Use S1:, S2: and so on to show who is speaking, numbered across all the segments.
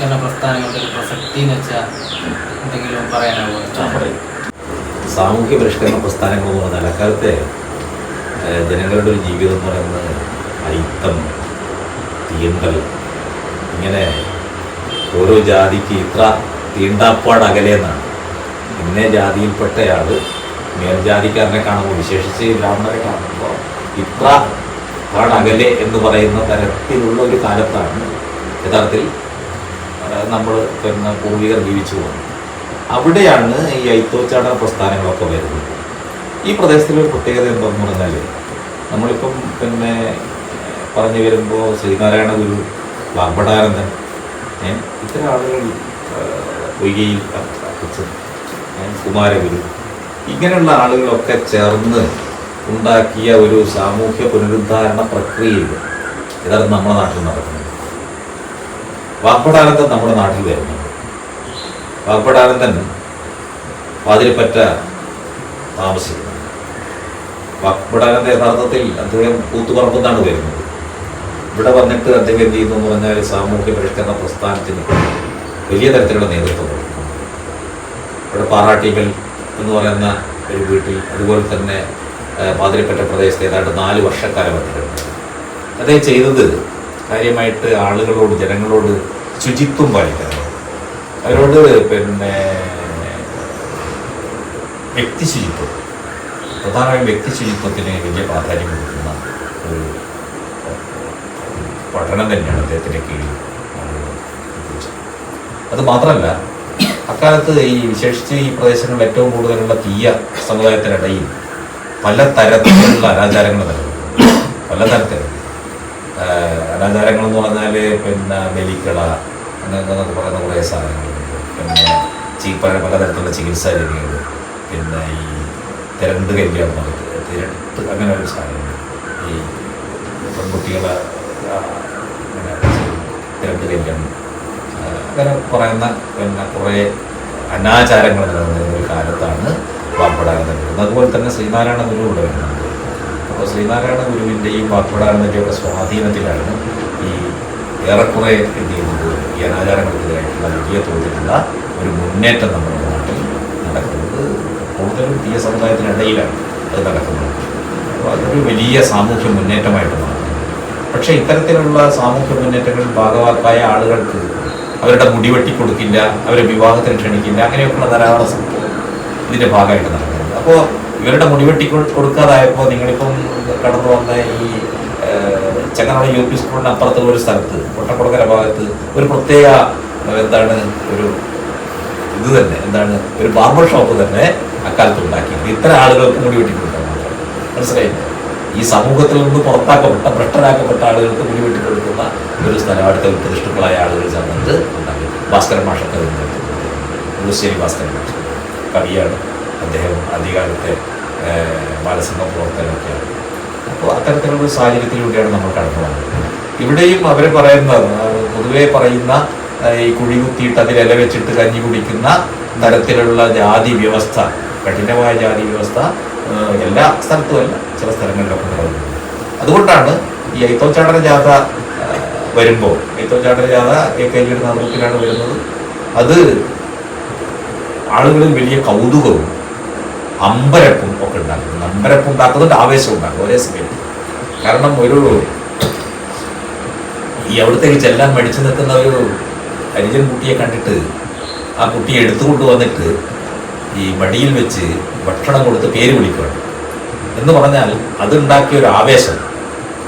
S1: ഐത്തോച്ചാടന പ്രസ്ഥാനങ്ങളുടെ ഒരു പ്രസക്തി എന്ന് വെച്ചാൽ എന്തെങ്കിലും പറയാനാവുമോ?
S2: സാമൂഹ്യ പരിഷ്കരണ പ്രസ്ഥാനങ്ങൾ എന്ന് പറഞ്ഞാൽ അക്കാലത്തെ ജനങ്ങളുടെ ഒരു ജീവിതം എന്ന് പറയുന്നത് അയിത്തം, തീണ്ടൽ, ഇങ്ങനെ ഓരോ ജാതിക്ക് ഇത്ര തീണ്ടാപ്പാട് അകലെന്നാണ്. ഇന്നേ ജാതിയിൽപ്പെട്ടയാൾ മേൽജാതിക്കാരനെ കാണുമ്പോൾ, വിശേഷിച്ച് ബ്രാഹ്മണരെ കാണുമ്പോൾ ഇത്ര പാടകലെ എന്ന് പറയുന്ന തരത്തിലുള്ള ഒരു കാലത്താണ് യഥാർത്ഥത്തിൽ നമ്മൾ പൂർവികർ ജീവിച്ചു പോകുന്നത്. അവിടെയാണ് ഈ ഐത്തോച്ചാടന പ്രസ്ഥാനങ്ങളൊക്കെ വരുന്നത്. ഈ പ്രദേശത്തിലൊരു പ്രത്യേകത എന്താണെന്ന് പറഞ്ഞാൽ, നമ്മളിപ്പം പറഞ്ഞു വരുമ്പോൾ ശ്രീനാരായണ ഗുരു, വാഗ്ഭടാനന്ദൻ, ഇത്തരം ആളുകൾ, പൊയ്കയിൽ കുമാരഗുരു, ഇങ്ങനെയുള്ള ആളുകളൊക്കെ ചേർന്ന് ഉണ്ടാക്കിയ ഒരു സാമൂഹ്യ പുനരുദ്ധാരണ പ്രക്രിയയിൽ ഇതാണ് നമ്മുടെ നാട്ടിൽ നടക്കുന്നത്. വാഗ്ഭടാനന്ദൻ നമ്മുടെ നാട്ടിൽ വരുന്നുണ്ട്. വാഗ്ഭടാനന്ദൻ പാതിരിപ്പറ്റ താമസിക്കുന്നത്. വാഗ്ഭടാനന്ദൻ യഥാർത്ഥത്തിൽ അദ്ദേഹം കൂത്തുപറമ്പെന്നാണ് വരുന്നത്. ഇവിടെ വന്നിട്ട് അദ്ദേഹം എന്ത് ചെയ്യുന്നു എന്ന് പറഞ്ഞാൽ സാമൂഹ്യ പരിഷ്കരണ പ്രസ്ഥാനത്തിന് വലിയ തരത്തിലുള്ള നേതൃത്വം കൊടുക്കുന്നു. ഇവിടെ പാറാട്ടിക്കൽ എന്ന് പറയുന്ന ഒരു വീട്ടിൽ, അതുപോലെ തന്നെ പാതിരിപ്പറ്റ പ്രദേശത്ത് ഏതാണ്ട് 4 വർഷക്കാലം അദ്ദേഹം ചെയ്തത് കാര്യമായിട്ട് ആളുകളോട്, ജനങ്ങളോട് ശുചിത്വം പാലിക്കാനാണ്. അവരോട് വ്യക്തി ശുചിത്വം, പ്രധാനമായും വ്യക്തി ശുചിത്വത്തിന് വലിയ പ്രാധാന്യം കൊടുക്കുന്ന ഒരു പഠനം തന്നെയാണ് അദ്ദേഹത്തിൻ്റെ കീഴിൽ. അത് മാത്രമല്ല, അക്കാലത്ത് ഈ വിശേഷിച്ച് ഈ പ്രദേശങ്ങളിൽ ഏറ്റവും കൂടുതലുള്ള തീയ സമുദായത്തിനിടയിൽ പല തരത്തിലുള്ള അനാചാരങ്ങൾ നിലനിൽക്കുന്നു. പല തരത്തിൽ അനാചാരങ്ങളെന്ന് പറഞ്ഞാൽ ബലിക്കള എന്നൊക്കെ പറയുന്ന കുറേ സാധനങ്ങളുണ്ട്. പലതരത്തിലുള്ള ചികിത്സാ രീതികൾ, ഈ തിരണ്ട് കല്യാണം നടത്തുക, തിരട്ട് അങ്ങനെ ഒരു സാധനങ്ങൾ, ഈ പെൺകുട്ടികളെ തിരണ്ട് കല്യാണം, അങ്ങനെ പറയുന്ന കുറേ അനാചാരങ്ങൾ നിലനിന്ന ഒരു കാലത്താണ് വാഗ്ഭടാനന്ദൻ വരുന്നത്. അതുപോലെ തന്നെ ശ്രീനാരായണ ഗുരു ഇവിടെ വരുന്നുണ്ട്. അപ്പോൾ ശ്രീനാരായണ ഗുരുവിൻ്റെയും വാഗ്ഭടാനന്ദൻ്റെയും ഒക്കെ സ്വാധീനത്തിലാണ് ഈ ഏറെക്കുറെ എന്ത് ചെയ്യുന്നത്, ഈ അനാചാരങ്ങൾക്കെതിരായിട്ടുള്ള വലിയ തോതിലുള്ള ഒരു മുന്നേറ്റം നമ്മുടെ നാട്ടിൽ നടക്കുന്നത്. കൂടുതലും തീയ സമുദായത്തിനിടയിലാണ് അത് നടക്കുന്നത്. അപ്പോൾ അതൊരു വലിയ സാമൂഹ്യ മുന്നേറ്റമായിട്ട് മാറുന്നു. പക്ഷേ ഇത്തരത്തിലുള്ള സാമൂഹ്യ മുന്നേറ്റങ്ങളിൽ ഭാഗവാക്കായ ആളുകൾക്ക് അവരുടെ മുടി വെട്ടിക്കൊടുക്കില്ല, അവരെ വിവാഹത്തിന് ക്ഷണിക്കില്ല, അങ്ങനെയൊക്കെയുള്ള ധാരാളം സംഭവം ഇതിൻ്റെ ഭാഗമായിട്ട് നടക്കുന്നത്. അപ്പോൾ ഇവരുടെ മുടി വെട്ടി കൊടുക്കാതായപ്പോൾ നിങ്ങളിപ്പം കടന്നു വന്ന ഈ ചെങ്ങറ UP സ്കൂളിന് അപ്പുറത്തുള്ള ഒരു സ്ഥലത്ത്, കൊട്ടക്കുളക്കര ഭാഗത്ത് ഒരു പ്രത്യേക ഒരു ഇത് തന്നെ ഒരു ബാർബർ ഷോപ്പ് തന്നെ അക്കാലത്ത് ഉണ്ടാക്കിയത് ഇത്തരം ആളുകൾക്ക് മുടി വെട്ടിക്കൊടുക്കാൻ മാത്രം. മനസ്സിലായില്ല? ഈ സമൂഹത്തിൽ നിന്ന് പുറത്താക്കപ്പെട്ട, ഭ്രഷ്ടരാക്കപ്പെട്ട ആളുകൾക്ക് മുടി വെട്ടിക്കൊടുക്കുന്ന ഒരു സ്ഥലം അടുത്ത പ്രതിഷ്ഠുക്കളായ ആളുകൾ ചേർന്നിട്ട് ഉണ്ടാക്കി. ഭാസ്കരൻ മാഷൊക്കെ ഉള്ളുശ്ശേരി ഭാസ്കരൻ മാഷ് കവിയാണ്. അദ്ദേഹം ആദ്യകാലത്തെ ബാലസംഘം പ്രവർത്തനമൊക്കെയാണ്. അപ്പോൾ അത്തരത്തിലുള്ള ഒരു സാഹചര്യത്തിലൂടെയാണ് നമ്മൾ കടന്നു വന്നത്. ഇവിടെയും അവർ പറയുന്ന, പൊതുവെ പറയുന്ന ഈ കുഴി കുത്തിയിട്ട് അതിൽ ഇല വെച്ചിട്ട് കഞ്ഞി കുടിക്കുന്ന തരത്തിലുള്ള ജാതി വ്യവസ്ഥ, കഠിനമായ ജാതി വ്യവസ്ഥ എല്ലാ സ്ഥലത്തുമല്ല, ചില സ്ഥലങ്ങളിലൊക്കെ നടക്കുന്നത്. അതുകൊണ്ടാണ് ഈ ഐത്തോച്ചാടന ജാഥ വരുമ്പോൾ, ഐത്തോച്ചാടന ജാഥ AKLയുടെ നേതൃത്വത്തിലാണ് വരുന്നത്. അത് ആളുകളിൽ വലിയ കൗതുകവും അമ്പരപ്പും ഒക്കെ ഉണ്ടാക്കുന്നത്. അമ്പരപ്പ് ഉണ്ടാക്കുന്നുണ്ട്, ആവേശം ഉണ്ടാക്കും ഒരേ സമയത്ത്. കാരണം ഈ അവിടത്തേക്ക് ചെല്ലാൻ മടിച്ചു നിൽക്കുന്ന ഒരു ഹരിജൻ കുട്ടിയെ കണ്ടിട്ട് ആ കുട്ടിയെ എടുത്തുകൊണ്ട് വന്നിട്ട് ഈ മടിയിൽ വെച്ച് ഭക്ഷണം കൊടുത്ത് പേര് വിളിക്കുകയാണ് എന്ന് പറഞ്ഞാൽ അതുണ്ടാക്കിയ ഒരു ആവേശം.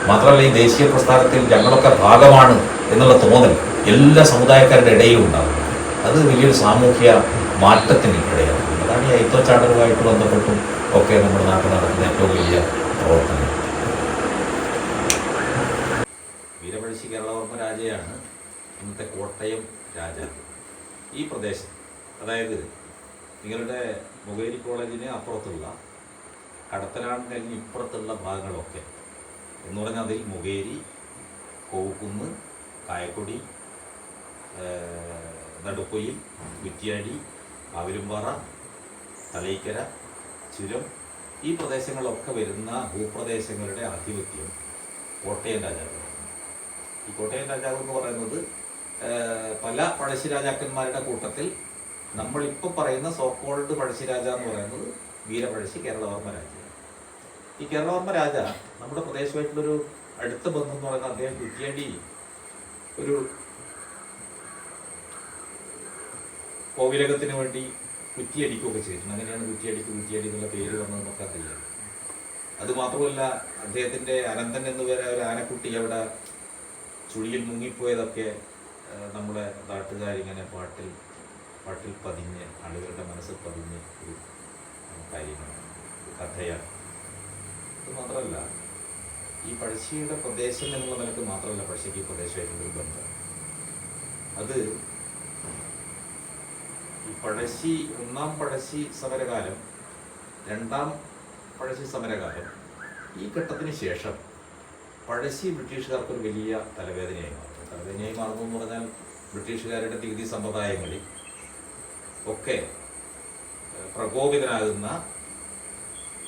S2: മാത്രമല്ല, ഈ ദേശീയ പ്രസ്ഥാനത്തിൽ ഞങ്ങളൊക്കെ ഭാഗമാണ് എന്നുള്ള തോന്നൽ എല്ലാ സമുദായക്കാരുടെ ഇടയിലും ഉണ്ടാകും. അത് വലിയൊരു സാമൂഹ്യ മാറ്റത്തിന് ഇടയാകും. അതാണ് ഈ ഐത്തോച്ചാടനുമായിട്ട് ബന്ധപ്പെട്ടും ഒക്കെ നമ്മുടെ നാട്ടിൽ നടക്കുന്ന ഏറ്റവും വലിയ പ്രവർത്തനം. വീരപഴശ്ശി കേരളവർമ്മ രാജയാണ് ഇന്നത്തെ കോട്ടയം രാജാവ്. ഈ പ്രദേശം, അതായത് നിങ്ങളുടെ മൊകേരി കോളേജിന് അപ്പുറത്തുള്ള കടത്തനാട് കഴിഞ്ഞ് ഇപ്പുറത്തുള്ള ഭാഗങ്ങളൊക്കെ എന്ന് പറഞ്ഞാൽ അതിൽ മൊകേരി, കോവുക്കുന്ന്, കായക്കൊടി, നടുപ്പൊയിൽ, കുറ്റിയാടി, കാവിലുംപാറ, തലൈക്കര, ചുരം, ഈ പ്രദേശങ്ങളിലൊക്കെ വരുന്ന ഭൂപ്രദേശങ്ങളുടെ ആധിപത്യം കോട്ടയം രാജാവ്. ഈ കോട്ടയം രാജാവ് എന്ന് പറയുന്നത് പല പഴശ്ശിരാജാക്കന്മാരുടെ കൂട്ടത്തിൽ നമ്മളിപ്പോൾ പറയുന്ന സോക്കോൾഡ് പഴശ്ശിരാജ എന്ന് പറയുന്നത് വീരപഴശ്ശി കേരളവർമ്മ രാജയാണ്. ഈ കേരളവർമ്മ രാജ നമ്മുടെ പ്രദേശമായിട്ടുള്ളൊരു അടുത്ത ബന്ധം എന്ന് പറയുന്നത് അദ്ദേഹം കുറ്റിയാണ്ടി ഒരു കോവിലകത്തിന് വേണ്ടി കുറ്റിയടിക്കുകയൊക്കെ ചെയ്തിട്ടുണ്ട്. അങ്ങനെയാണ് കുറ്റിയടി എന്നുള്ള പേര് വന്നത് നമുക്ക് അറിയാം. അതുമാത്രമല്ല, അദ്ദേഹത്തിൻ്റെ അനന്തൻ എന്ന് പേര് ഒരു ആനക്കുട്ടി അവിടെ ചുഴിയിൽ മുങ്ങിപ്പോയതൊക്കെ നമ്മുടെ നാട്ടുകാരിങ്ങനെ പാട്ടിൽ പതിഞ്ഞ് ആളുകളുടെ മനസ്സിൽ പതിഞ്ഞ് ഒരു കാര്യമാണ്, ഒരു കഥയാണ്. അതുമാത്രമല്ല, ഈ പഴശ്ശിയുടെ പ്രദേശം എന്നുള്ള നിലക്ക് മാത്രമല്ല പഴശ്ശിക്ക് പ്രദേശമായിട്ടുള്ളൊരു ബന്ധം. അത് ഈ പഴശ്ശി ഒന്നാം പഴശ്ശി സമരകാലം, രണ്ടാം പഴശ്ശി സമരകാലം, ഈ ഘട്ടത്തിന് ശേഷം പഴശ്ശി ബ്രിട്ടീഷുകാർക്കൊരു വലിയ തലവേദനയായി മാറുന്നു എന്ന് പറഞ്ഞാൽ ബ്രിട്ടീഷുകാരുടെ നികുതി സമ്പ്രദായങ്ങളിൽ ഒക്കെ പ്രകോപിതനാകുന്ന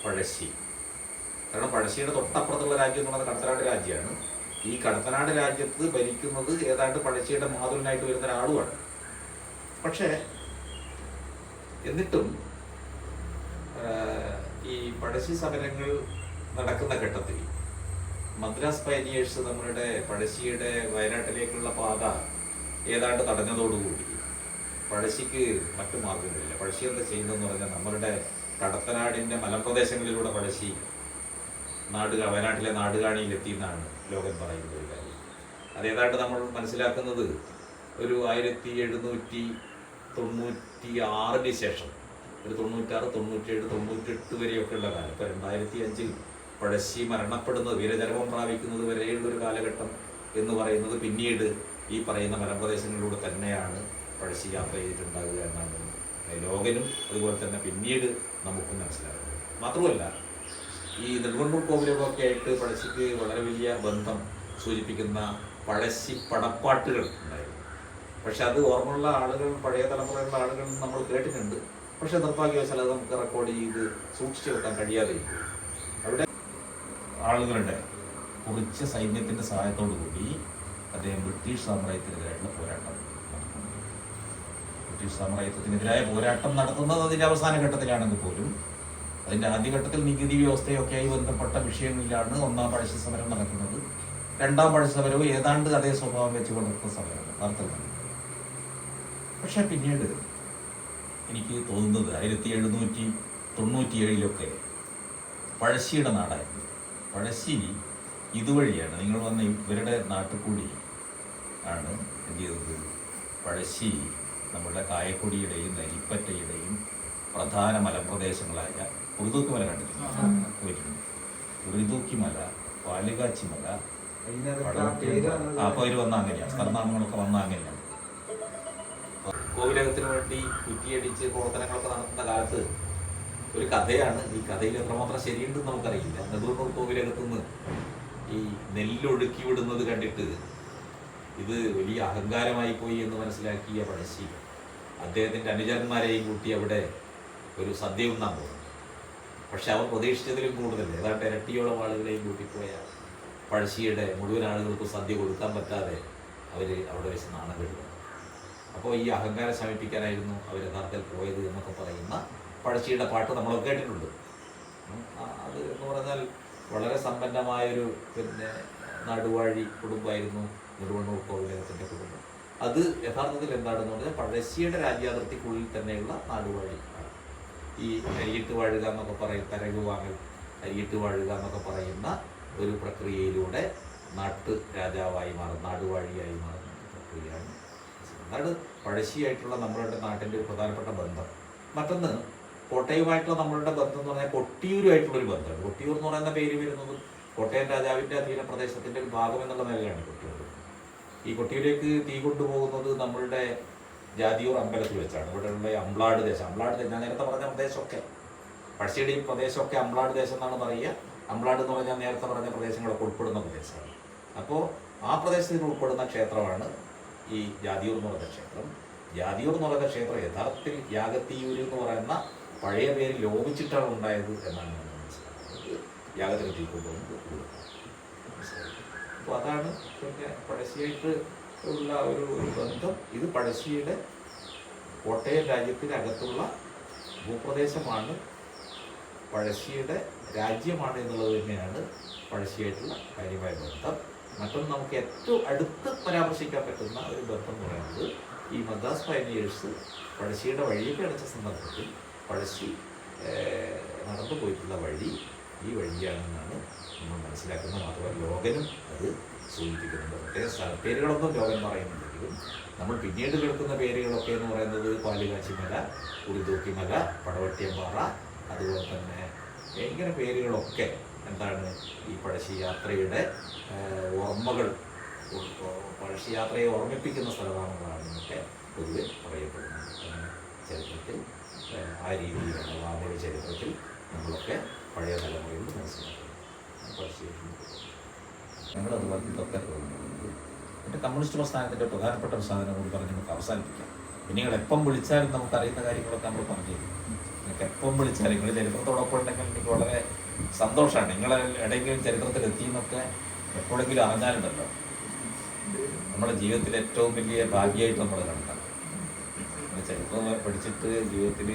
S2: പഴശ്ശി. കാരണം പഴശ്ശിയുടെ തൊട്ടപ്പുറത്തുള്ള രാജ്യം എന്ന് പറയുന്നത് കടത്തനാട് രാജ്യമാണ്. ഈ കടത്തനാട് രാജ്യത്ത് ഭരിക്കുന്നത് ഏതാണ്ട് പഴശ്ശിയുടെ മാതുലനായിട്ട് വരുന്ന ഒരാളുമാണ്. പക്ഷേ എന്നിട്ടും ഈ പഴശ്ശി സമരങ്ങൾ നടക്കുന്ന ഘട്ടത്തിൽ മദ്രാസ് പയനിയേഴ്സ് നമ്മളുടെ പഴശ്ശിയുടെ വയനാട്ടിലേക്കുള്ള പാത ഏതാണ്ട് തടഞ്ഞതോടുകൂടി പഴശ്ശിക്ക് മറ്റു മാർഗങ്ങളില്ല. പഴശ്ശി എന്താ ചെയ്യുന്നതെന്ന് പറഞ്ഞാൽ നമ്മളുടെ കടത്തനാടിൻ്റെ മലമ്പ്രദേശങ്ങളിലൂടെ പഴശ്ശി വയനാട്ടിലെ നാടുകാണിയിലെത്തി എന്നാണ് ലോകം പറയുന്ന ഒരു കാര്യം. അതേതാണ്ട് നമ്മൾ മനസ്സിലാക്കുന്നത് ഒരു 1796 ശേഷം ഒരു 96, 97, 98 വരെയൊക്കെ ഉള്ള കാലം. ഇപ്പോൾ 2005 പഴശ്ശി മരണപ്പെടുന്നത്, വീരചരമം പ്രാപിക്കുന്നത് വരെയുള്ളൊരു കാലഘട്ടം എന്ന് പറയുന്നത് പിന്നീട് ഈ പറയുന്ന മലമ്പ്രദേശങ്ങളിലൂടെ തന്നെയാണ് പഴശ്ശി യാത്ര ചെയ്തിട്ടുണ്ടാകുക എന്നാണ് ലോകനും അതുപോലെ തന്നെ പിന്നീട് നമുക്കും മനസ്സിലാകുന്നത്. മാത്രമല്ല, ഈ നെടുങ്കണ്ടൂർ കോവിലൊക്കെ ആയിട്ട് പഴശ്ശിക്ക് വളരെ വലിയ ബന്ധം സൂചിപ്പിക്കുന്ന പഴശ്ശി പടപ്പാട്ടുകൾ ഉണ്ടായിരുന്നു. പക്ഷെ അത് ഓർമ്മയുള്ള ആളുകൾ, പഴയ തലമുറയിലുള്ള ആളുകൾ നമ്മൾ കേട്ടിട്ടുണ്ട്. പക്ഷെ നിർഭാഗ്യവശാൽ അത് നമുക്ക് റെക്കോർഡ് ചെയ്ത് സൂക്ഷിച്ചു വെക്കാൻ കഴിയാതെ അവിടെ ആളുകളുടെ കുറച്ച് സൈന്യത്തിൻ്റെ സഹായത്തോടു കൂടി അദ്ദേഹം ബ്രിട്ടീഷ് സാമ്രാജ്യത്തിനെതിരായിട്ടുള്ള പോരാട്ടം നടത്തുന്നു. ബ്രിട്ടീഷ് സാമ്രാജ്യത്തിനെതിരായ പോരാട്ടം നടത്തുന്നത് അതിൻ്റെ അവസാന ഘട്ടത്തിലാണെങ്കിൽ പോലും അതിൻ്റെ ആദ്യഘട്ടത്തിൽ നികുതി വ്യവസ്ഥയൊക്കെയായി ബന്ധപ്പെട്ട വിഷയങ്ങളിലാണ് ഒന്നാം പഴശ്ശി സമരം നടക്കുന്നത്. രണ്ടാം പഴശ്ശി സമരവും ഏതാണ്ട് അതേ സ്വഭാവം വെച്ച് കൊണ്ടിരുന്ന സമരമാണ് നടത്തുന്നത്. പക്ഷെ പിന്നീട് എനിക്ക് തോന്നുന്നത് 1797 പഴശ്ശിയുടെ നാടായിരുന്നു. പഴശ്ശി ഇതുവഴിയാണ് നിങ്ങൾ വന്ന ഇവരുടെ നാട്ടിൽ കൂടി ആണ് എന്ത് ചെയ്തത്, പഴശ്ശി നമ്മുടെ കായക്കൊടിയുടെയും നരിപ്പറ്റയുടെയും പ്രധാന മലപ്രദേശങ്ങളായ ഉറുദൂക്കിമല കണ്ടിട്ടുണ്ട്, പോയിട്ടുണ്ട്. ഉറുദൂക്കിമല, പാലുകാച്ചിമല, അപ്പോൾ അവർ വന്ന അങ്ങനെയാണ്, സ്ഥലനാമങ്ങളൊക്കെ വന്ന അങ്ങനെയാണ്. കോവിലകത്തിന് വേണ്ടി കുറ്റിയടിച്ച് പ്രവർത്തനങ്ങളൊക്കെ നടത്തുന്ന കാലത്ത് ഒരു കഥയാണ്. ഈ കഥയിൽ എത്രമാത്രം ശരിയുണ്ടെന്ന് നമുക്കറിയില്ല. നെടുങ്കണ്ടൂർ കോവിലകത്തുനിന്ന് ഈ നെല്ലൊഴുക്കി വിടുന്നത് കണ്ടിട്ട് ഇത് വലിയ അഹങ്കാരമായി പോയി എന്ന് മനസ്സിലാക്കിയ പഴശ്ശി അദ്ദേഹത്തിൻ്റെ അനുചരന്മാരെയും കൂട്ടി അവിടെ ഒരു സദ്യ ഉണ്ണാൻ പോകുന്നു. പക്ഷെ അവർ പ്രതീക്ഷിച്ചതിലും കൂടുതൽ ഏതാണ്ട് ഇരട്ടിയോളം ആളുകളെയും കൂട്ടിപ്പോയ പഴശ്ശിയുടെ മുഴുവൻ ആളുകൾക്ക് സദ്യ കൊടുക്കാൻ പറ്റാതെ അവർ അവിടെ വെച്ച് നാണം കെടുന്നു. അപ്പോൾ ഈ അഹങ്കാരം ശമിപ്പിക്കാനായിരുന്നു അവർ യഥാർത്ഥത്തിൽ പോയത് എന്നൊക്കെ പറയുന്ന പഴശ്ശിയുടെ പാട്ട് നമ്മളൊക്കെ കേട്ടിട്ടുണ്ട്. അത് എന്ന് പറഞ്ഞാൽ വളരെ സമ്പന്നമായൊരു നാടുവാഴി കുടുംബമായിരുന്നു നെടുങ്കണ്ടൂർ കോവിലകത്തിൻ്റെ കുടുംബം. അത് യഥാർത്ഥത്തിൽ എന്താണെന്ന് പറഞ്ഞാൽ പഴശ്ശിയുടെ രാജ്യാതിർത്തിക്കുള്ളിൽ തന്നെയുള്ള നാടുവാഴി. ഈ അരിയിട്ട് വാഴുക എന്നൊക്കെ പറയും, തരകു വാങ്ങൽ, അരിയിട്ട് വാഴുക എന്നൊക്കെ പറയുന്ന ഒരു പ്രക്രിയയിലൂടെ രാജാവായി മാറുന്ന, നാടുവാഴിയായി മാറുന്ന പ്രക്രിയയാണ്. അതാണ് പഴശ്ശിയായിട്ടുള്ള നമ്മളുടെ നാട്ടിൻ്റെ ഒരു പ്രധാനപ്പെട്ട ബന്ധം. മറ്റൊന്ന്, കോട്ടയുമായിട്ടുള്ള നമ്മളുടെ ബന്ധം എന്ന് പറഞ്ഞാൽ കൊട്ടിയൂരുമായിട്ടുള്ളൊരു ബന്ധമാണ്. കൊട്ടിയൂർ എന്ന് പറയുന്ന പേര് വരുന്നത് കോട്ടയം രാജാവിൻ്റെ അധീന പ്രദേശത്തിൻ്റെ ഒരു ഭാഗം എന്നുള്ള നിലയിലാണ് കൊട്ടിയൂർ. ഈ കൊട്ടിയൂരേക്ക് തീ കൊണ്ടുപോകുന്നത് നമ്മളുടെ ജാതിയൂർ അമ്പലത്തിൽ വെച്ചാണ്. ഇവിടെയുള്ള അമ്പ്ലാട് ദേശം, ഞാൻ നേരത്തെ പറഞ്ഞ പ്രദേശമൊക്കെ, പഴശ്ശിയുടെ ഈ പ്രദേശമൊക്കെ അമ്പ്ലാട് ദേശം എന്നാണ് പറയുക. അമ്പ്ലാട് എന്ന് പറഞ്ഞാൽ നേരത്തെ പറഞ്ഞ പ്രദേശങ്ങളൊക്കെ ഉൾപ്പെടുന്ന പ്രദേശമാണ്. അപ്പോൾ ആ പ്രദേശത്തിൽ ഉൾപ്പെടുന്ന ക്ഷേത്രമാണ് ഈ ജാതിയൂർ എന്ന് പറയുന്ന ക്ഷേത്രം. ജാതിയൂർ എന്ന് പറയുന്ന ക്ഷേത്രം യഥാർത്ഥത്തിൽ യാഗത്തിയൂർ എന്ന് പറയുന്ന പഴയ പേര് ലോപിച്ചിട്ടാണ് ഉണ്ടായത് എന്നാണ് നമ്മൾ മനസ്സിലാക്കുന്നത്. യാഗത്തിന് തീ കൊണ്ടുവന്ന്. അപ്പോൾ അതാണ് പിന്നെ പഴശ്ശിയായിട്ട് ഉള്ള ഒരു ബന്ധം. ഇത് പഴശ്ശിയുടെ കോട്ടയം രാജ്യത്തിനകത്തുള്ള ഭൂപ്രദേശമാണ്, പഴശ്ശിയുടെ രാജ്യമാണ് എന്നുള്ളത് തന്നെയാണ് പഴശ്ശിയായിട്ടുള്ള കാര്യമായ ബന്ധം. മറ്റൊന്ന് നമുക്ക് ഏറ്റവും അടുത്ത് പരാമർശിക്കാൻ പറ്റുന്ന ഒരു ബന്ധം എന്ന് പറയുന്നത് ഈ മദ്രാസ് പയനിയേഴ്സ് പഴശ്ശിയുടെ വഴിയൊക്കെ അടച്ച സന്ദർഭത്തിൽ പഴശ്ശി നടന്നു പോയിട്ടുള്ള വഴി ഈ വഴിയാണെന്നാണ് നമ്മൾ മനസ്സിലാക്കുന്നത്. മാത്രമല്ല ലോകനും അത് സൂചിപ്പിക്കുന്നുണ്ട്. പ്രത്യേക സ്ഥലപ്പേരുകളൊന്നും ലോകൻ പറയുന്നുണ്ടെങ്കിലും നമ്മൾ പിന്നീട് കേൾക്കുന്ന പേരുകളൊക്കെ എന്ന് പറയുന്നത് പാലുകാച്ചിമല, ഉരുതൂക്കിമല, പടവട്ടിയമ്പാറ, അതുപോലെ തന്നെ ഇങ്ങനെ പേരുകളൊക്കെ എന്താണ് ഈ പഴശ്ശി യാത്രയുടെ ഓർമ്മകൾ, പഴശ്ശി യാത്രയെ ഓർമ്മിപ്പിക്കുന്ന സ്ഥലമാണെന്നൊക്കെ പൊതുവെ പറയപ്പെടുന്നുണ്ട്. ചരിത്രത്തിൽ ആ രീതിയിലുള്ള വാമൊഴി ചരിത്രത്തിൽ നമ്മളൊക്കെ പഴയ തലമുറയിൽ മനസ്സിലാക്കുന്നത് പഴശ്ശി. ഞങ്ങളതുപോലെ ഇതൊക്കെ തോന്നുന്നത് എൻ്റെ കമ്മ്യൂണിസ്റ്റ് പ്രസ്ഥാനത്തിൻ്റെ പ്രധാനപ്പെട്ട ഒരു സാധനം കൂടി പറഞ്ഞ് നമുക്ക് അവസാനിപ്പിക്കാം. പിന്നെ നിങ്ങൾ എപ്പം വിളിച്ചാലും നമുക്കറിയുന്ന കാര്യങ്ങളൊക്കെ നമ്മൾ പറഞ്ഞു തരും. നിങ്ങൾക്ക് എപ്പം വിളിച്ചാലും നിങ്ങൾ ചരിത്രത്തോടൊപ്പം ഉണ്ടെങ്കിൽ എനിക്ക് വളരെ സന്തോഷമാണ്. നിങ്ങളെ എവിടെയെങ്കിലും ചരിത്രത്തിൽ എത്തിയെന്നൊക്കെ എപ്പോഴെങ്കിലും അറിഞ്ഞാലുണ്ടല്ലോ നമ്മുടെ ജീവിതത്തിലെ ഏറ്റവും വലിയ ഭാഗ്യമായിട്ട് നമ്മൾ കണ്ടാണ്. ചരിത്രം പഠിച്ചിട്ട് ജീവിതത്തിൽ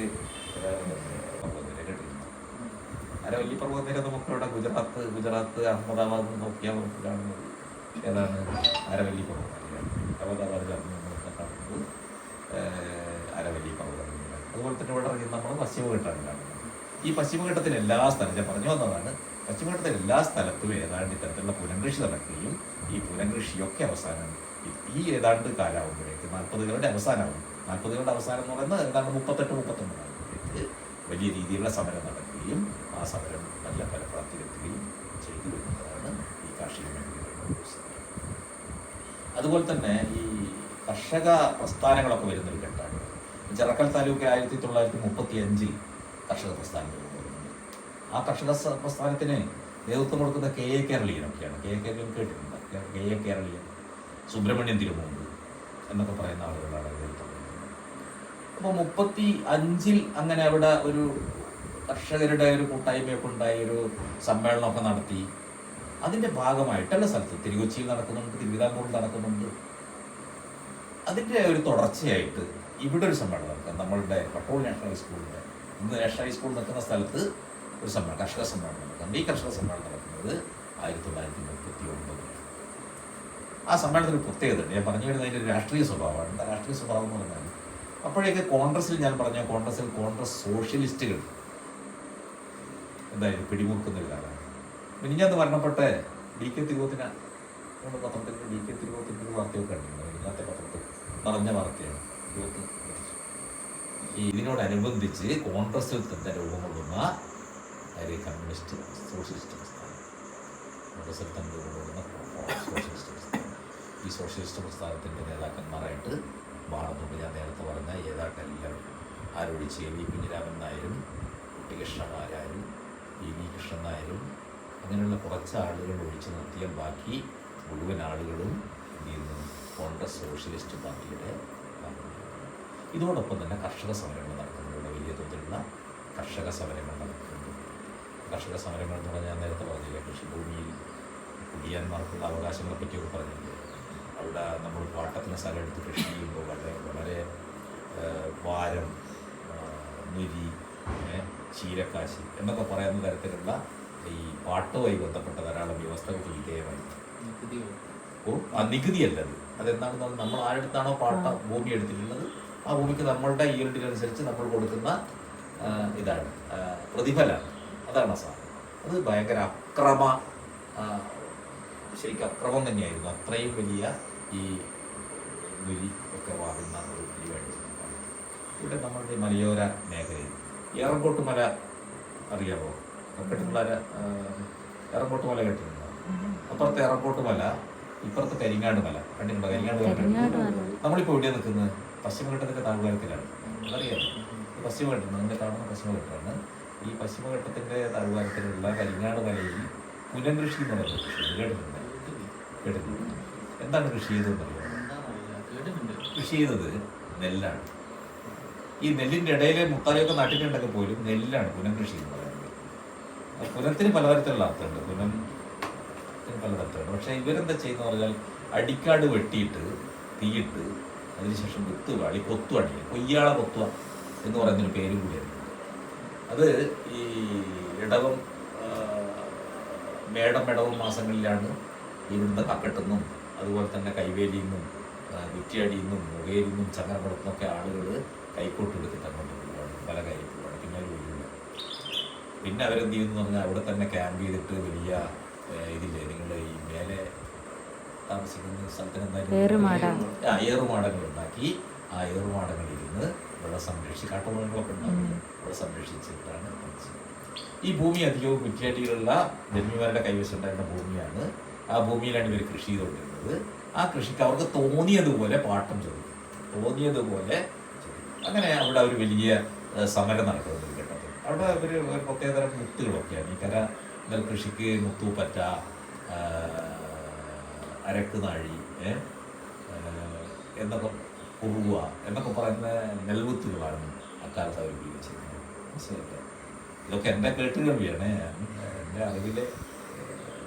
S2: കേട്ടിരുന്നു. അരവല്ലി പർവ്വതനിര നമുക്കിവിടെ ഗുജറാത്ത് അഹമ്മദാബാദ് നോക്കിയാൽ നമുക്ക് കാണുന്നത് ഏതാണ്? അരവല്ലി പർവ്വതനിരയാണ്. അഹമ്മദാബാദ് നമ്മളൊക്കെ കാണുന്നത് അരവല്ലി പർവ്വതനിര. അതുപോലെ തന്നെ ഇവിടെ നമ്മൾ പശ്ചിമഘട്ടമാണ് കാണുന്നത്. ഈ പശ്ചിമഘട്ടത്തിൽ എല്ലാ സ്ഥലത്തും ഞാൻ പറഞ്ഞു വന്നതാണ്, പശ്ചിമഘട്ടത്തിൽ എല്ലാ സ്ഥലത്തും ഏതാണ്ട് ഇത്തരത്തിലുള്ള പുനംകൃഷി നടക്കുകയും ഈ പുനംകൃഷിയൊക്കെ അവസാനം ഈ ഏതാണ്ട് കാലാവുമ്പോഴേക്ക് 40കളുടെ അവസാനമാകും. 40കളുടെ അവസാനം എന്ന് പറയുന്നത് ഏതാണ്ട് 38-39 വലിയ രീതിയിലുള്ള സമരം നടക്കുകയും ആ സമരം നല്ല ഫലപ്രാപ്തിയിലെത്തുകയും ചെയ്തു വരുന്നതാണ് ഈ കാർഷിക മേഖലയിലുള്ള സമരം. അതുപോലെ തന്നെ ഈ കർഷക പ്രസ്ഥാനങ്ങളൊക്കെ വരുന്നൊരു ഘട്ടമാണ്. ചിറക്കൽ താലൂക്ക് 1935 കർഷക പ്രസ്ഥാനങ്ങൾ കൊണ്ടുവരുന്നുണ്ട്. ആ കർഷക പ്രസ്ഥാനത്തിന് നേതൃത്വം കൊടുക്കുന്ന കെ എ കേരളീയനൊക്കെയാണ്. കെ എ കേരളീയൻ കേട്ടിട്ടുണ്ട്. കെ എ കേരളീയൻ, സുബ്രഹ്മണ്യൻ തിരുമുമ്പ് എന്നൊക്കെ പറയുന്ന ആളുകളാണ് നേതൃത്വം. അപ്പോൾ 35 അങ്ങനെ അവിടെ ഒരു കർഷകരുടെ ഒരു കൂട്ടായ്മയൊക്കെ ഉണ്ടായി, ഒരു സമ്മേളനമൊക്കെ നടത്തി. അതിൻ്റെ ഭാഗമായിട്ടുള്ള സ്ഥലത്ത് തിരുക്കൊച്ചിയിൽ നടക്കുന്നുണ്ട്, തിരുവിതാംകൂറിൽ നടക്കുന്നുണ്ട്. അതിൻ്റെ ഒരു തുടർച്ചയായിട്ട് ഇവിടെ ഒരു സമ്മേളനം നടക്കുക. നമ്മളുടെ പട്ടോൾ നാഷണൽ ഹൈസ്കൂളിൻ്റെ, ഇന്ന് നാഷണൽ ഹൈസ്കൂൾ നിൽക്കുന്ന സ്ഥലത്ത് ഒരു സമ്മേളനം, കർഷക സമ്മേളനം നടക്കുന്നുണ്ട്. ഈ കർഷക സമ്മേളനം നടക്കുന്നത് 1939. ആ സമ്മേളനത്തിൽ പ്രത്യേകത ഉണ്ട്. ഞാൻ പറഞ്ഞു വരുന്നത് അതിൻ്റെ ഒരു രാഷ്ട്രീയ സ്വഭാവമാണ്. എന്താ രാഷ്ട്രീയ സ്വഭാവം എന്ന് പറഞ്ഞാൽ, അപ്പോഴേക്ക് കോൺഗ്രസ്സിൽ ഞാൻ പറഞ്ഞ കോൺഗ്രസ് സോഷ്യലിസ്റ്റുകൾ എന്തായാലും പിടിമുറുക്കുന്നൊരു കാലമാണ്. മിനിഞ്ഞാന്ന് മരണപ്പെട്ട ഡി കെ തിരുവോത്തിന പത്രത്തിൽ ഡി കെ തിരുവോത്തിൻ്റെ ഒരു വാർത്തയൊക്കെ കണ്ടിട്ടുണ്ട്. മിനിഞ്ഞാത്തെ പത്രത്തിൽ നിറഞ്ഞ വാർത്തയാണ്. ഈ ഇതിനോടനുബന്ധിച്ച് കോൺഗ്രസ്സിൽ തന്നെ രൂപം കൊള്ളുന്ന കമ്മ്യൂണിസ്റ്റ് സോഷ്യലിസ്റ്റ് പ്രസ്ഥാനം, കോൺഗ്രസ്സിൽ തന്നെ രൂപം കൊള്ളുന്ന സോഷ്യലിസ്റ്റ് പ്രസ്ഥാനം. ഈ സോഷ്യലിസ്റ്റ് പ്രസ്ഥാനത്തിൻ്റെ നേതാക്കന്മാരായിട്ട് മാറുന്നുണ്ട്. ഞാൻ നേരത്തെ പറഞ്ഞ ഏതാണ്ട് എല്ലാവരും, ആരോടിച്ച് വി കുഞ്ഞിരാമൻ നായരും കുട്ടികൃഷ്ണമാരാരും വി കൃഷ്ണൻ നായരും അങ്ങനെയുള്ള കുറച്ച് ആളുകൾ ഒഴിച്ചു നിർത്തിയാൽ ബാക്കി മുഴുവൻ ആളുകളും എന്ത് ചെയ്യുന്നു? കോൺഗ്രസ് സോഷ്യലിസ്റ്റ് പാർട്ടിയുടെ. ഇതോടൊപ്പം തന്നെ കർഷക സമരങ്ങൾ നടക്കുന്നുണ്ട്. വലിയ തോതിലുള്ള കർഷക സമരങ്ങൾ നടക്കുന്നുണ്ട്. കർഷക സമരങ്ങൾ എന്ന് പറഞ്ഞാൽ ഞാൻ നേരത്തെ പറഞ്ഞില്ല, കൃഷിഭൂമിയിൽ കുടിയാന്മാർക്കുള്ള അവകാശങ്ങളെ പറ്റിയൊക്കെ പറഞ്ഞിട്ടുണ്ട്. അവിടെ നമ്മൾ പാട്ടത്തിന് സ്ഥലം എടുത്ത് കൃഷി ചെയ്യുമ്പോൾ വളരെ വാരം, നുരി, ചീരക്കാശി എന്നൊക്കെ പറയുന്ന തരത്തിലുള്ള ഈ പാട്ടുമായി ബന്ധപ്പെട്ട ധാരാളം വ്യവസ്ഥകൾക്ക് വിധേയമായി. നികുതിയല്ലത്. അതെന്താണെന്ന് നമ്മൾ ആരെടുത്താണോ ഭൂമി എടുത്തിട്ടുള്ളത് ആ ഭൂമിക്ക് നമ്മളുടെ ഈൽഡിനനുസരിച്ച് നമ്മൾ കൊടുക്കുന്ന ഇതാണ് പ്രതിഫലം. അതാണ് സാധനം. അത് ഭയങ്കര ശരിക്കും അക്രമം തന്നെയായിരുന്നു. അത്രയും വലിയ ഈ നുരി ഒക്കെ വാങ്ങുന്ന ഒരു പരിപാടി. ഇവിടെ നമ്മളുടെ മലയോര മേഖലയിൽ ഏറങ്കോട്ട് മല അറിയാമോ? ഏറങ്കോട്ട് മല കേട്ടിട്ടുണ്ടോ? അപ്പുറത്തെ ഏറങ്കോട്ട് മല, ഇപ്പുറത്തെ കരിങ്ങാട് മല കണ്ടിട്ടുണ്ടോ? കരിങ്ങാട് മല നമ്മളിപ്പോൾ എവിടെയാണ് നിൽക്കുന്നത്? പശ്ചിമഘട്ടത്തിൻ്റെ താഴ്വാരത്തിലാണ്. അതറിയാം. ഈ പശ്ചിമഘട്ടം നിങ്ങൾ കാണുന്ന പശ്ചിമഘട്ടമാണ്. ഈ പശ്ചിമഘട്ടത്തിൻ്റെ താഴ്വാരത്തിലുള്ള കരിങ്ങാട് മലയിൽ പുനംകൃഷി എന്ന് പറയുന്നത് കൃഷി കേട്ടിട്ടുണ്ട്. എന്താണ് കൃഷി ചെയ്തതെന്നറിയാമോ? കൃഷി ചെയ്തത് നെല്ലാണ്. ഈ നെല്ലിൻ്റെ ഇടയിലെ മുത്താലയൊക്കെ നട്ടിട്ടുണ്ടെങ്കിൽ പോലും നെല്ലാണ് പുനംകൃഷി എന്ന് പറയുന്നത്. പുനത്തിന് പലതരത്തിലുള്ള അർത്ഥമുണ്ട്, പുനത്തിന് പലതരത്തിലുണ്ട്. പക്ഷേ ഇവരെന്താ ചെയ്യുന്ന പറഞ്ഞാൽ അടിക്കാട് വെട്ടിയിട്ട് തീയിട്ട് അതിനുശേഷം വിത്ത് വാടി കൊത്തുവാടി കൊയ്യാള കൊത്തുക എന്ന് പറയുന്നൊരു പേര് കൂടിയാണ്. അത് ഈ ഇടവം മേടവും മാസങ്ങളിലാണ് ഇവിടുന്ന് കക്കെട്ടുന്നും അതുപോലെ തന്നെ കൈവേലിന്നും കുറ്റിയാടിയിൽ മുഖേരിന്നും ചങ്ങരകുളത്തുനിന്നൊക്കെ ആളുകൾ കൈക്കോട്ടെടുത്തിട്ട് അങ്ങോട്ട് പോവുകയാണ്, പല കാര്യം പോവുകയാണ്. പിന്നെ ഒരു ഒഴിവില്ല. പിന്നെ അവരെന്ത് ചെയ്യുമെന്ന് പറഞ്ഞാൽ അവിടെ തന്നെ ക്യാമ്പ് ചെയ്തിട്ട് വലിയ ഇതില്ലേ, നിങ്ങൾ ഈ മേലെ താമസിക്കുന്ന സ്ഥലത്തിന് എന്തായാലും ഏറുമാടങ്ങൾ ഉണ്ടാക്കി ആ ഏറുമാടങ്ങളിരുന്ന് ഇവിടെ സംരക്ഷിച്ച് കാട്ടുമൃഗങ്ങളൊക്കെ ഉണ്ടാകും, ഇവിടെ സംരക്ഷിച്ചിട്ടാണ് ഈ ഭൂമി അധികവും കുറ്റിയാടിയിലുള്ള ജന്മിമാരുടെ കൈവശം ഉണ്ടായിരുന്ന ഭൂമിയാണ്. ആ ഭൂമിയിലാണ് ഇവർ കൃഷി ചെയ്തുകൊണ്ടിരുന്നത്. ആ കൃഷിക്ക് അവർക്ക് തോന്നിയതുപോലെ പാട്ടം ചോദിക്കും, തോന്നിയതുപോലെ അങ്ങനെ അവിടെ ഒരു വലിയ സമരം നടക്കുന്നത് കേട്ടത്. അവിടെ ഒരു പ്രത്യേകതരം മുത്തുകളൊക്കെയാണ് ഈ കര നെൽകൃഷിക്ക് മുത്തൂപ്പറ്റ, അരക്ക് നാഴി എന്നൊക്കെ കുറുവ എന്നൊക്കെ പറയുന്ന നെൽവുത്തുകളാണ് അക്കാലത്ത് അവർ ഉപയോഗിച്ചിരുന്നത്. മനസ്സിലായില്ല, ഇതൊക്കെ എൻ്റെ കേട്ടുകേൾവിയാണ്, എൻ്റെ അറിവിലെ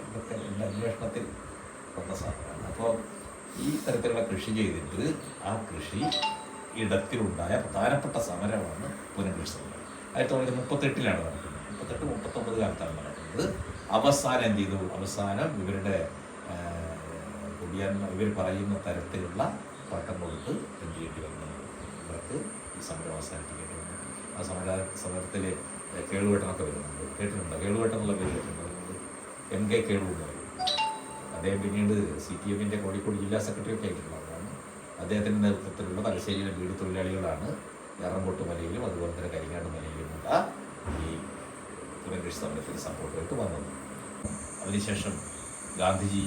S2: ഇതൊക്കെ എൻ്റെ അന്വേഷണത്തിൽ വന്ന സാധനമാണ്. അപ്പോൾ ഈ തരത്തിലുള്ള കൃഷി ചെയ്തിട്ട് ആ കൃഷി ഇടത്തിലുണ്ടായ പ്രധാനപ്പെട്ട സമരമാണ് പുനർകൃഷി സമരം. 1938 നടക്കുന്നത്. 38-39 കാലത്താണ് നടക്കുന്നത്. അവസാനം എന്ത് ചെയ്തു? അവസാനം ഇവരുടെ ഇവർ പറയുന്ന തരത്തിലുള്ള പട്ടം കൊടുത്ത് എന്ത് ചെയ്യേണ്ടി വന്നു? ഇവർക്ക് ഈ സമരം അവസാനിപ്പിക്കേണ്ടി വന്നു. ആ സമരത്തിൽ കേളുവെട്ടനൊക്കെ വരുന്നുണ്ട്. കേട്ടിട്ടുണ്ടോ? കേളുവെട്ടൻ എന്നുള്ള പേര് കേട്ടിട്ടുണ്ട്. MK കേളു എന്ന് പറയും. അദ്ദേഹം പിന്നീട് CPM-ന്റെ കോഴിക്കോട് ജില്ലാ സെക്രട്ടറി ഒക്കെ ആയിട്ടുള്ളതാണ്. അദ്ദേഹത്തിൻ്റെ നേതൃത്വത്തിലുള്ള തലശ്ശേരിയിലെ വീട് തൊഴിലാളികളാണ് എറംകോട്ട് മലയിലും അതുപോലെ തന്നെ കരിങ്ങാട് മലയിലുമുള്ള ഈ പുനർകൃഷി സമരത്തിന് സപ്പോർട്ടായിട്ട് വന്നത്. അതിനുശേഷം ഗാന്ധിജി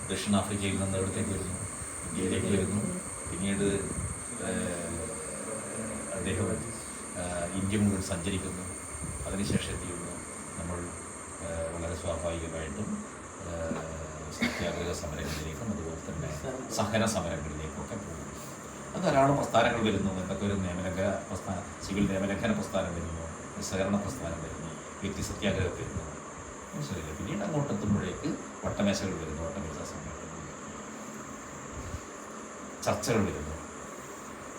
S2: ദക്ഷിണാഫ്രിക്കയിൽ നിന്ന് എവിടത്തേക്ക് വരുന്നു? ഇന്ത്യയിലേക്ക് വരുന്നു. പിന്നീട് അദ്ദേഹം ഇന്ത്യ മുഴുവൻ സഞ്ചരിക്കുന്നു. അതിനുശേഷം എന്ത് ചെയ്യുന്നു? നമ്മൾ വളരെ സ്വാഭാവികമായിട്ടും സത്യാഗ്രഹ സമരങ്ങളിലേക്കും അതുപോലെ തന്നെ സഹന സമരങ്ങളിലേക്കൊക്കെ പോകുന്നു. അത് ധാരാളം പ്രസ്ഥാനങ്ങൾ വരുന്നു. എന്തൊക്കെ ഒരു സിവിൽ നിയമലംഘന പ്രസ്ഥാനം വരുന്നു, നിസ്സഹകരണ പ്രസ്ഥാനം വരുന്നു, വ്യക്തി സത്യാഗ്രഹം വരുന്നു. മനസ്സിലായില്ല. പിന്നീട് അങ്ങോട്ടെത്തുമ്പോഴേക്ക് വട്ടമേശകൾ വരുന്നു, വട്ടമേശ സമരങ്ങൾ, ചർച്ചകൾ വരുന്നു.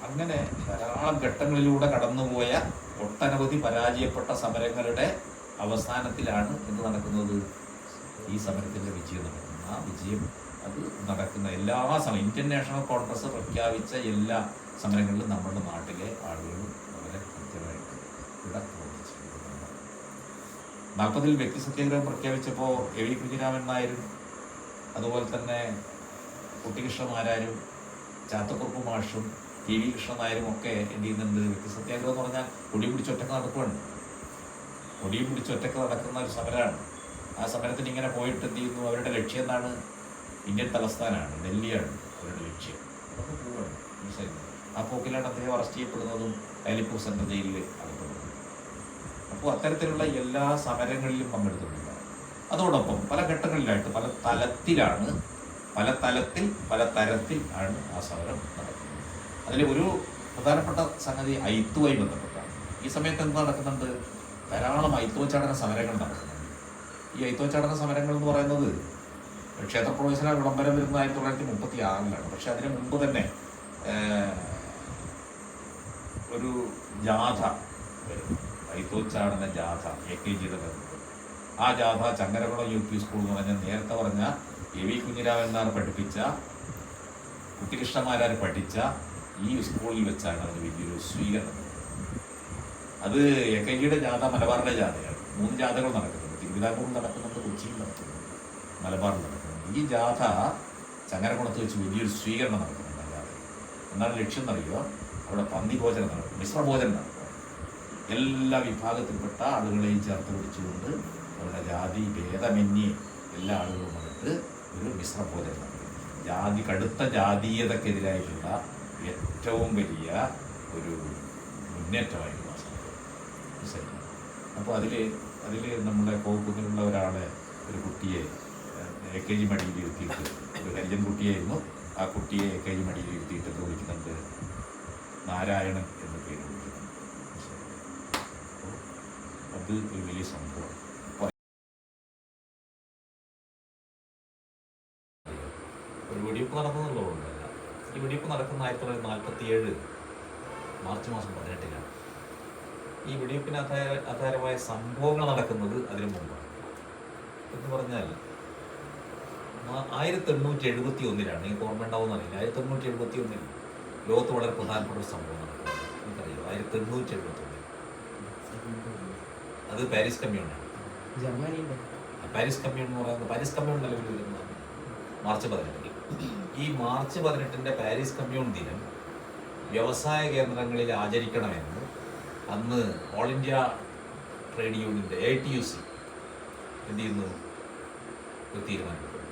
S2: അങ്ങനെ ധാരാളം ഘട്ടങ്ങളിലൂടെ കടന്നുപോയ ഒട്ടനവധി പരാജയപ്പെട്ട സമരങ്ങളുടെ അവസാനത്തിലാണ് എന്ത് നടക്കുന്നത്? ഈ സമരത്തിൻ്റെ വിജയം നടക്കുന്നത്. ആ വിജയം അത് നടക്കുന്ന എല്ലാ ഇന്ത്യൻ നാഷണൽ കോൺഗ്രസ് പ്രഖ്യാപിച്ച എല്ലാ സമരങ്ങളിലും നമ്മുടെ നാട്ടിലെ ആളുകളും വളരെ കൃത്യമായിട്ട് ഇവിടെ പ്രവർത്തിച്ചിട്ടുണ്ട്. 40-ൽ വ്യക്തി സത്യാഗ്രഹം പ്രഖ്യാപിച്ചപ്പോൾ AV കുഞ്ഞിരാമൻ നായരും അതുപോലെ തന്നെ കുട്ടികൃഷ്ണമാരാരും ചാത്തക്കുറുപ്പ് മാഷും TV കൃഷ്ണൻ നായരും ഒക്കെ എന്ത് ചെയ്യുന്നുണ്ട്? വ്യക്തി സത്യാഗ്രഹം എന്ന് പറഞ്ഞാൽ കൊടി പിടിച്ചൊറ്റക്ക് നടക്കുകയാണ്. കൊടി പിടിച്ചൊറ്റക്ക് നടക്കുന്ന ഒരു സമരമാണ്. ആ സമരത്തിന് ഇങ്ങനെ പോയിട്ട് എന്ത് ചെയ്യുന്നു? അവരുടെ ലക്ഷ്യം എന്താണ്? ഇന്ത്യൻ തലസ്ഥാനമാണ്, ഡൽഹിയാണ് അവരുടെ ലക്ഷ്യം. അതൊക്കെ പോവുകയാണ്. മനസ്സിലായിരുന്നു. ആ പോക്കിലാണ് അദ്ദേഹം അറസ്റ്റ് ചെയ്യപ്പെടുന്നതും അലിപ്പൂർ സെൻട്രൽ ജയിലിൽ അകപ്പെടുന്നതും. അപ്പോൾ അത്തരത്തിലുള്ള എല്ലാ സമരങ്ങളിലും പങ്കെടുത്തിട്ടുണ്ട്. അതോടൊപ്പം പല ഘട്ടങ്ങളിലായിട്ട് പല തരത്തിൽ ആണ് ആ സമരം നടക്കുന്നത്. അതിൽ ഒരു പ്രധാനപ്പെട്ട സംഗതി ഐത്തുമായി ബന്ധപ്പെട്ടാണ്. ഈ സമയത്ത് എന്ത് നടക്കുന്നുണ്ട്? ധാരാളം ഐത്തോച്ചാടന സമരങ്ങൾ നടക്കുന്നുണ്ട്. ഈ ഐത്തോച്ചാടന സമരങ്ങൾ എന്ന് പറയുന്നത് ക്ഷേത്രപ്രവേശന വിളംബരം വരുന്നത് 1936-ലാണ്. പക്ഷെ അതിന് മുമ്പ് തന്നെ ഒരു ജാഥ വരും, ഐത്തോച്ചാടന ജാഥ, AKGയുടെ നേതൃത്വം. ആ ജാഥ ചങ്ങരകുളം UP സ്കൂൾ എന്ന് പറഞ്ഞാൽ നേരത്തെ പറഞ്ഞ AV കുഞ്ഞിരാമൻ നായർ പഠിപ്പിച്ച, കുട്ടികൃഷ്ണമാരാർ പഠിച്ച ഈ സ്കൂളിൽ വെച്ചാണ് അതിന് വലിയൊരു സ്വീകരണം. അത് AKGയുടെ ജാഥ മലബാറിലെ ജാഥയാണ്. 3 ജാഥകൾ നടക്കുന്നുണ്ട്. തിരുവിതാംകൂറിൽ നടക്കുന്നുണ്ട്, കൊച്ചിയിൽ നടക്കുന്നുണ്ട്, മലബാറിൽ നടക്കുന്നുണ്ട്. ഈ ജാഥ ചങ്ങരകുളത്ത് വെച്ച് വലിയൊരു സ്വീകരണം നടക്കുന്നുണ്ട്. അല്ലാതെ എന്താണ് ലക്ഷ്യം എന്നറിയുക? അവിടെ പന്നി ഭോജനം നടക്കും, മിശ്രഭോജനം നടക്കുക. എല്ലാ വിഭാഗത്തിൽപ്പെട്ട ആളുകളെയും ചേർത്ത് പിടിച്ചുകൊണ്ട് അവരുടെ ജാതി ഭേദമന്യേ എല്ലാ ആളുകളുമായിട്ട് ഒരു മിശ്രഭോജനം നടക്കും. കടുത്ത ജാതീയതക്കെതിരായിട്ടുള്ള ഏറ്റവും വലിയ ഒരു മുന്നേറ്റമായിരുന്നു ആ സംഭവം. അപ്പോൾ അതിൽ നമ്മുടെ കോക്കുന്നിലുള്ള ഒരാളെ, ഒരു കുട്ടിയെ AKG മടിയിൽ ഇരുത്തിയിട്ട്, ഒരു ഹരിജൻ കുട്ടിയായിരുന്നു. ആ കുട്ടിയെ AKG മടിയിൽ ഇരുത്തിയിട്ട് വിളിക്കുന്നുണ്ട്, നാരായണൻ എന്ന് പേര് വിളിക്കുന്നുണ്ട്. അത് ഒരു വലിയ സംഭവം. ഒരു വെടിവെപ്പ് നടന്നുള്ളതല്ല, ഈ വെടിവെപ്പ് നടക്കുന്ന 1947 മാർച്ച് മാസം 18-നാണ്. ഈ വെടിവെപ്പിന് ആധാരമായ സംഭവങ്ങൾ നടക്കുന്നത് അതിനു മുമ്പാണ്. എന്ന് പറഞ്ഞാൽ 1871 എനിക്ക് ഓർമ്മ ഉണ്ടാവുമെന്നറിയില്ല. 1871 ലോകത്ത് വളരെ പ്രധാനപ്പെട്ട ഒരു സംഭവം നടക്കുന്നത് എനിക്കറിയാം. 1871 അത് പാരീസ് കമ്മ്യൂണാണ്. പാരീസ് കമ്മ്യൂൺ എന്ന് പറയുന്നത് പാരീസ് കമ്മ്യൂൺ നിലവിൽ വരുന്നതാണ് മാർച്ച് 18. ഈ മാർച്ച് 18 പാരീസ് കമ്മ്യൂൺ ദിനം വ്യവസായ കേന്ദ്രങ്ങളിൽ ആചരിക്കണമെന്ന് അന്ന് ഓൾ ഇന്ത്യ ട്രേഡ് യൂണിയൻ്റെ ATUC എന്ത് ചെയ്യുന്നു, ഒരു തീരുമാനമെടുക്കുന്നു.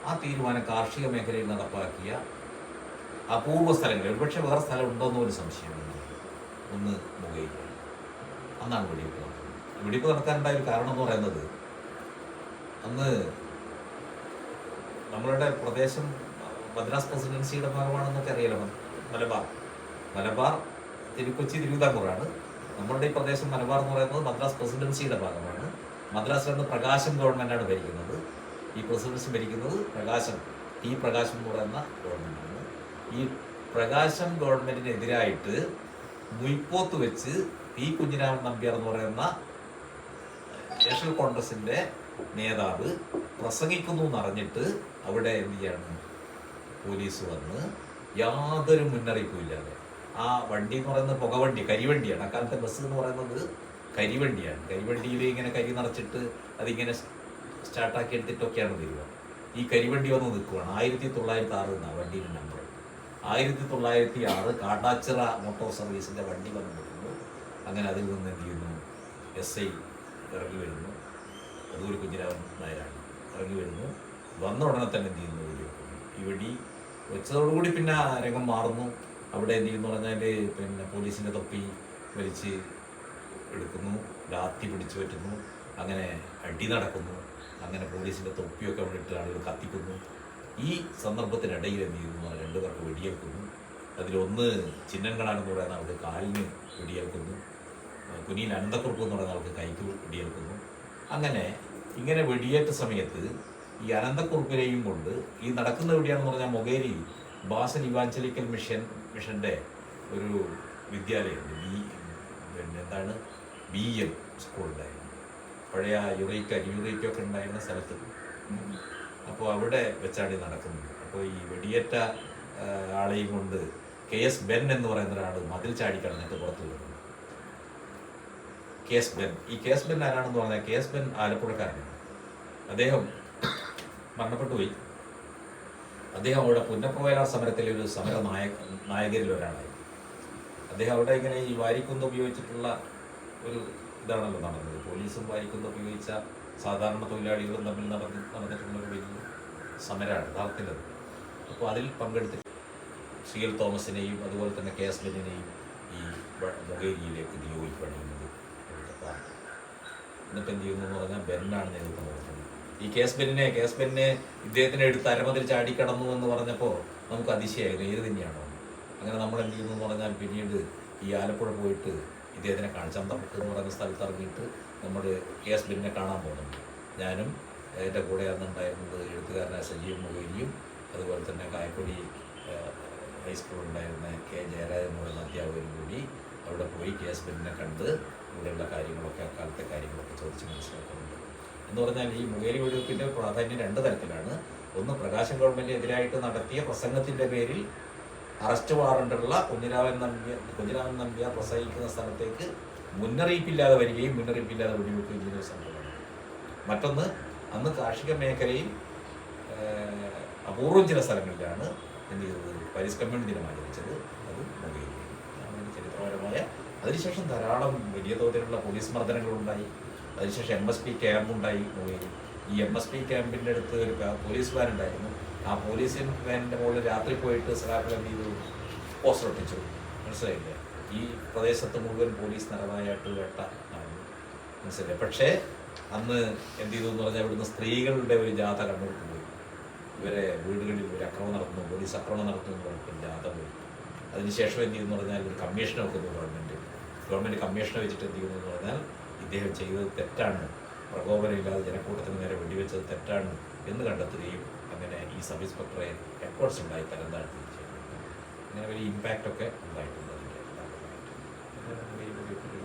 S2: ആ തീരുമാനം കാർഷിക മേഖലയിൽ നടപ്പാക്കിയ അപൂർവ സ്ഥലങ്ങളിൽ, ഒരുപക്ഷെ വേറെ സ്ഥലം ഉണ്ടോയെന്ന് ഒരു സംശയമുണ്ട്. ഒന്ന് മുഖയില്ല. അന്നാണ് വെടിവെപ്പ് നടക്കുന്നത്. വെടിവെപ്പ് നടക്കാനുണ്ടായ ഒരു കാരണം എന്ന് പറയുന്നത്, അന്ന് നമ്മളുടെ പ്രദേശം മദ്രാസ് പ്രസിഡൻസിയുടെ ഭാഗമാണെന്നൊക്കെ അറിയാലോ. മലബാർ കൊച്ചി തിരുവിതാംകൂറാണ്. നമ്മളുടെ ഈ പ്രദേശം മലബാർ എന്ന് പറയുന്നത് മദ്രാസ് പ്രസിഡൻസിയുടെ ഭാഗമാണ്. മദ്രാസിലാണ് പ്രകാശം ഗവൺമെൻറ്റാണ് ഭരിക്കുന്നത്. ഈ പ്രസിഡൻസി ഭരിക്കുന്നത് പ്രകാശം എന്ന് പറയുന്ന ഗവൺമെൻറ്റാണ്. ഈ പ്രകാശം ഗവൺമെൻറ്റിനെതിരായിട്ട് മുയിപ്പോത്ത് വെച്ച് കുഞ്ഞിരാമൻ നമ്പ്യാർ എന്ന് പറയുന്ന നാഷണൽ കോൺഗ്രസിൻ്റെ നേതാവ് പ്രസംഗിക്കുന്നു എന്നറിഞ്ഞിട്ട് അവിടെ എന്ത് ചെയ്യാണ്, പോലീസ് വന്ന് യാതൊരു മുന്നറിയിപ്പും ഇല്ലാതെ, ആ വണ്ടി എന്ന് പറയുന്നത് പുകവണ്ടി, കരിവണ്ടിയാണ്. അക്കാലത്തെ ബസ് എന്ന് പറയുന്നത് കരിവണ്ടിയാണ്. കരിവണ്ടിയിൽ ഇങ്ങനെ കരി നിറച്ചിട്ട് അതിങ്ങനെ സ്റ്റാർട്ടാക്കി എടുത്തിട്ടൊക്കെയാണ് വരിക. ഈ കരിവണ്ടി വന്ന് നിൽക്കുകയാണ്. 1906 എന്നാണ് വണ്ടിയുടെ നമ്പർ. 1906 കാട്ടാച്ചിറ മോട്ടോർ സർവീസിൻ്റെ വണ്ടി വന്ന് നിൽക്കുന്നു. അങ്ങനെ അതിൽ നിന്ന് എന്ത് ചെയ്യുന്നു, SI ഇറങ്ങി വരുന്നു. അതൊരു കുഞ്ഞിരാമൻ നായരാണ്. ഇറങ്ങി വരുന്നു. വന്ന ഉടനെ തന്നെ എന്ത് ചെയ്യുന്നു, വെടി വെക്കുന്നു. ഈ വെടി വെച്ചതോടുകൂടി പിന്നെ രംഗം മാറുന്നു. അവിടെ എന്ത് ചെയ്യുന്നു പറഞ്ഞാൽ പോലീസിൻ്റെ തൊപ്പി വലിച്ച് എടുക്കുന്നു, ലാത്തി പിടിച്ചു പറ്റുന്നു. അങ്ങനെ അടി നടക്കുന്നു. അങ്ങനെ പോലീസിൻ്റെ തൊപ്പിയൊക്കെ അവിടെ ഇട്ട് ആളുകൾ കത്തിക്കുന്നു. ഈ സന്ദർഭത്തിനിടയിൽ എന്ത് ചെയ്യുന്നു, 2 പേർക്ക് വെടിയേൽക്കുന്നു. അതിലൊന്ന് ചിന്നൻകണാനെന്ന് പറയുന്ന ആൾക്ക് കാലിന് വെടിയേൽക്കുന്നു. കുനിയിൽ അനന്തക്കുറുപ്പ് എന്ന് പറയുന്ന ആൾക്ക് കൈക്ക് വെടിയേൽക്കുന്നു. ഇങ്ങനെ വെടിയേറ്റ സമയത്ത് ഈ അനന്തക്കുറുപ്പിനെയും കൊണ്ട് ഈ നടക്കുന്ന എവിടെയാണെന്ന് പറഞ്ഞാൽ മൊകേരി ബാസൽ ഇവാഞ്ചലിക്കൽ മിഷൻ്റെ ഒരു വിദ്യാലയമുണ്ട്. BM സ്കൂളുണ്ടായിരുന്നു. പഴയ യൂറേക്കൊക്കെ ഉണ്ടായിരുന്ന സ്ഥലത്ത്. അപ്പോൾ അവിടെ വെച്ചാണ് നടക്കുന്നത്. അപ്പോൾ ഈ വെടിയേറ്റ ആളെയും കൊണ്ട് KS ബെൻ എന്ന് പറയുന്ന ഒരാൾ മതിൽ ചാടി കടന്നിട്ട് പുറത്തു വരുന്നു. KS Ben. ഈ KS ബെൻ ആരാണെന്ന് പറഞ്ഞാൽ KS ബെൻ ആലപ്പുഴക്കാരനാണ്. അദ്ദേഹം മരണപ്പെട്ടു പോയി. അദ്ദേഹം അവിടെ പുന്നപ്രവയലാർ സമരത്തിലെ ഒരു സമര നായകരിൽ ഒരാളായി. അദ്ദേഹം അവിടെ ഇങ്ങനെ ഈ വാരിക്കുന്ന് ഉപയോഗിച്ചിട്ടുള്ള ഒരു ഇതാണല്ലോ നടന്നത്. പോലീസും വാരിക്കുന്ന് ഉപയോഗിച്ച സാധാരണ തൊഴിലാളികളും തമ്മിൽ നടന്നിട്ടുള്ള ഒരു വലിയ സമരമാണ് യഥാർത്ഥത്തിൽ. അപ്പോൾ അതിൽ പങ്കെടുത്ത് CL തോമസിനെയും അതുപോലെ തന്നെ KS ബെന്നിനെയും ഈ മൊകേരിയിലേക്ക് നിയോഗിക്കുകയാണ്. എന്നിട്ട് എന്ത് ചെയ്യുന്നു എന്ന് പറഞ്ഞാൽ ബെന്നാണ് നേതൃത്വം കൊടുക്കുന്നത്. ഈ KS ബെന്നിനെ ഇദ്ദേഹത്തിനെ എടുത്ത് അരമതിൽ ചാടിക്കടന്നു എന്ന് പറഞ്ഞപ്പോൾ നമുക്ക് അതിശയമായിരുന്നു, ഏത് തന്നെയാണോ. അങ്ങനെ നമ്മൾ എന്ത് ചെയ്യുന്നു എന്ന് പറഞ്ഞാൽ പിന്നീട് ഈ ആലപ്പുഴ പോയിട്ട് ഇദ്ദേഹത്തിനെ ചന്തമുക്ക് എന്ന് പറയുന്ന സ്ഥലത്ത് ഇറങ്ങിയിട്ട് നമ്മൾ KS ബെന്നിനെ കാണാൻ പോകുന്നുണ്ട്. ഞാനും എൻ്റെ കൂടെ അന്നുണ്ടായിരുന്നത് എഴുത്തുകാരനായ സജീവ് മൊകേരിയും അതുപോലെ തന്നെ കായക്കൊടി ഹൈസ്കൂളുണ്ടായിരുന്ന K ജയരാജൻ എന്ന് പറയുന്ന അധ്യാപകരും കൂടി അവിടെ പോയി KS ബെന്നിനെ കണ്ട് ഇവിടെയുള്ള കാര്യങ്ങളൊക്കെ, അക്കാലത്തെ കാര്യങ്ങളൊക്കെ ചോദിച്ച് മനസ്സിലാക്കുന്നുണ്ട്. എന്ന് പറഞ്ഞാൽ ഈ മൊകേരി വെടിവെപ്പിൻ്റെ പ്രാധാന്യം 2 തരത്തിലാണ്. ഒന്ന്, പ്രകാശം ഗവൺമെൻറ്റിനെതിരായിട്ട് നടത്തിയ പ്രസംഗത്തിൻ്റെ പേരിൽ അറസ്റ്റ് വാറണ്ടുള്ള കുഞ്ഞിരാമൻ നമ്പ്യാർ പ്രസംഗിക്കുന്ന സ്ഥലത്തേക്ക് മുന്നറിയിപ്പില്ലാതെ വരികയും മുന്നറിയിപ്പില്ലാതെ വെടിവെക്കുകയും ചെയ്യുന്ന ഒരു സംഭവമാണ്. മറ്റൊന്ന്, അന്ന് കാർഷിക മേഖലയിൽ അപൂർവം ചില സ്ഥലങ്ങളിലാണ് എന്ത് ചെയ്തത്, പാരീസ് കമ്മ്യൂൺ ദിനം ആചരിച്ചത്. അത് മൊകേരി ചരിത്രപരമായ. അതിനുശേഷം ധാരാളം വലിയ തോതിലുള്ള പോലീസ് മർദ്ദനങ്ങളുണ്ടായി. അതിനുശേഷം MSP ക്യാമ്പുണ്ടായി മൊകേരി. ഈ MSP ക്യാമ്പിൻ്റെ അടുത്ത് ഒരു പോലീസ് വാൻ ഉണ്ടായിരുന്നു. ആ പോലീസ് വാനിൻ്റെ മുകളിൽ രാത്രി പോയിട്ട് സഖാക്കൾ എന്ത് ചെയ്തു, പോസ്റ്റർ ഒട്ടിച്ചു. മനസ്സിലായില്ലേ? ഈ പ്രദേശത്ത് മുഴുവൻ പോലീസ് നിറവായിട്ട് വേട്ട നടന്നു. മനസ്സിലായി. പക്ഷേ അന്ന് എന്ത് ചെയ്തു എന്ന് പറഞ്ഞാൽ ഇവിടുന്ന് സ്ത്രീകളുടെ ഒരു ജാഥ കണ്ണൂർക്ക് പോയി. ഇവരെ വീടുകളിൽ ഒരു അക്രമം നടത്തുന്നു, പോലീസ് ആക്രമണം നടത്തുന്നു എന്ന് പറഞ്ഞിട്ട് ജാഥ പോയി. അതിനുശേഷം എന്ത് ചെയ്യുന്നു പറഞ്ഞാൽ ഒരു കമ്മീഷൻ വെക്കുന്നു ഗവൺമെൻറ് കമ്മീഷനെ വെച്ചിട്ട് എന്ത് ചെയ്യുന്നു എന്ന് പറഞ്ഞാൽ ഇദ്ദേഹം ചെയ്തത് തെറ്റാണ്, പ്രകോപനമില്ലാതെ ജനക്കൂട്ടത്തിന് നേരെ വെടിവെച്ചത് തെറ്റാണ് എന്ന് കണ്ടെത്തുകയും അങ്ങനെ ഈ സബ് ഇൻസ്പെക്ടറെ ഹെഡ്ക്വാർട്ടേഴ്സ് ഉണ്ടായി തരം താഴ്ത്തുകയും ചെയ്തു. ഇങ്ങനെ വലിയ ഇമ്പാക്റ്റ് ഒക്കെ ഉണ്ടായിട്ടുണ്ട് അതിൻ്റെ ഭാഗമായിട്ട്. ഇത് നമ്മുടെ ഈ ഒരു